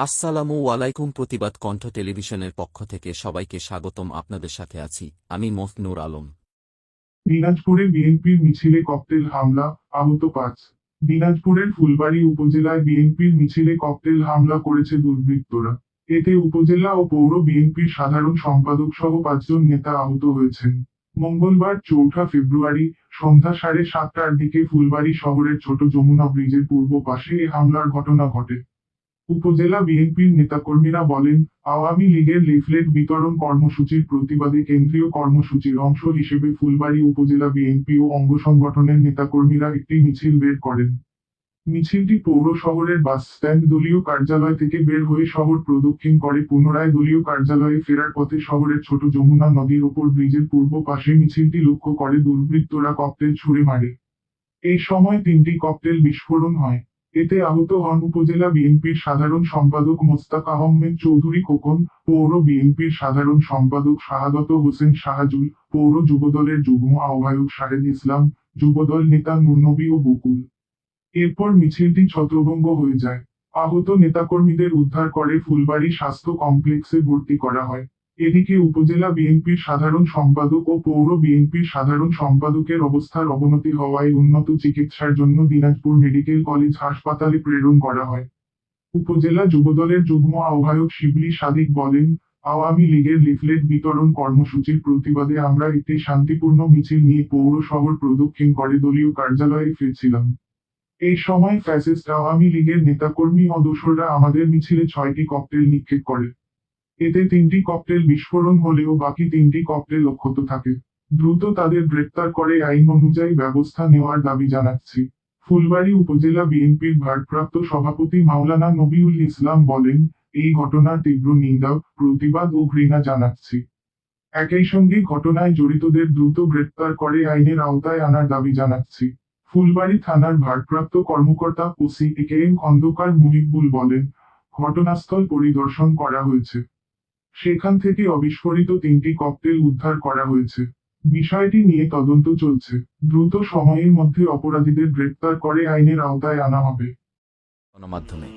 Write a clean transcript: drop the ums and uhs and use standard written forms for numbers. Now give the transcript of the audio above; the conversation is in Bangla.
আসসালামু আলাইকুম। প্রতিবাদ কণ্ঠ টেলিভিশনের পক্ষ থেকে সবাইকে স্বাগতম। আপনাদের সাথে আছি আমি মফনুর আলম। দিনাজপুরে বিএনপির মিছিলে ককটেল হামলা, আহত ৫। দিনাজপুরের ফুলবাড়ী উপজেলায় বিএনপির মিছিলে ককটেল হামলা করেছে দুর্বৃত্তরা। এতে উপজেলা ও পৌর বিএনপির সাধারণ সম্পাদক সহ ৫ জন নেতা আহত হয়েছেন। মঙ্গলবার ৪ঠা ফেব্রুয়ারি সন্ধ্যা ৭:৩০টার দিকে ফুলবাড়ী শহরের ছোট যমুনা ব্রিজের পূর্ব পাশে এ হামলার ঘটনা ঘটে। উপজেলা বিএনপির নেতাকর্মীরা বলেন, আওয়ামী লীগের লিফলেট বিতরণ কর্মসূচির প্রতিবাদে কেন্দ্রীয় কর্মসূচির অংশ হিসেবে ফুলবাড়ী উপজেলা বিএনপি ও অঙ্গ সংগঠনের নেতাকর্মীরা একটি মিছিল বের করেন। মিছিলটি পৌর শহরের বাস স্ট্যান্ড দলীয় কার্যালয় থেকে বের হয়ে শহর প্রদক্ষিণ করে পুনরায় দলীয় কার্যালয়ে ফেরার পথে শহরের ছোট যমুনা নদীর ওপর ব্রিজের পূর্ব পাশে মিছিলটি লক্ষ্য করে দুর্বৃত্তরা ককটেল ছুড়ে মারে। এই সময় ৩টি ককটেল বিস্ফোরণ হয়। এতে আহত হন উপজেলা বিএনপির সাধারণ সম্পাদক মোস্তাক আহমেদ চৌধুরী খোকন, পৌর বিএনপির সাধারণ সম্পাদক শাহাদত হোসেন শাহাজুল, পৌর যুবদলের যুগ্ম আহ্বায়ক শাহেদ ইসলাম, যুবদল নেতা নুরনবী ও বকুল। এরপর মিছিলটি ছত্রভঙ্গ হয়ে যায়। আহত নেতাকর্মীদের উদ্ধার করে ফুলবাড়ী স্বাস্থ্য কমপ্লেক্সে ভর্তি করা হয়। এদিকে উপজেলা বিএনপির সাধারণ সম্পাদক ও পৌর বিএনপির সাধারণ সম্পাদকের অবস্থার অবনতি হওয়ায় উন্নত চিকিৎসার জন্য দিনাজপুর মেডিকেল কলেজ হাসপাতালে প্রেরণ করা হয়। উপজেলা যুবদলের যুগ্ম আহ্বায়ক শিবলি সাদিক বলেন, আওয়ামী লীগের লিফলেট বিতরণ কর্মসূচির প্রতিবাদে আমরা একটি শান্তিপূর্ণ মিছিল নিয়ে পৌর শহর প্রদক্ষিণ করে দলীয় কার্যালয়ে ফিরছিলাম। এই সময় ফ্যাসিস্ট আওয়ামী লীগের নেতাকর্মী ও দোসররা আমাদের মিছিলে ৬টি ককটেল নিক্ষেপ করে। এতে ৩টি ককটেল বিস্ফোরণ হলেও বাকি ৩টি ককটেল অক্ষত থাকে। দ্রুত তাদের গ্রেপ্তার করে আইন অনুযায়ী ব্যবস্থা নেওয়ার দাবি জানাচ্ছি। ফুলবাড়ী উপজেলা বিএনপির ভারপ্রাপ্ত সভাপতি মাওলানা নবিউল ইসলাম বলেন, এই ঘটনার তীব্র নিন্দা, প্রতিবাদ ও ঘৃণা জানাচ্ছি। একই সঙ্গে ঘটনায় জড়িতদের দ্রুত গ্রেপ্তার করে আইনের আওতায় আনার দাবি জানাচ্ছি। ফুলবাড়ী থানার ভারপ্রাপ্ত কর্মকর্তা ওসি একেএম খন্দকার মুহিবুল বলেন, ঘটনাস্থল পরিদর্শন করা হয়েছে। সেখান থেকে অবিস্ফোরিত ৩টি ককটেল উদ্ধার করা হয়েছে। বিষয়টি নিয়ে তদন্ত চলছে। দ্রুত সময়ের মধ্যে অপরাধীদের গ্রেপ্তার করে আইনের আওতায় আনা হবে। গণমাধ্যমে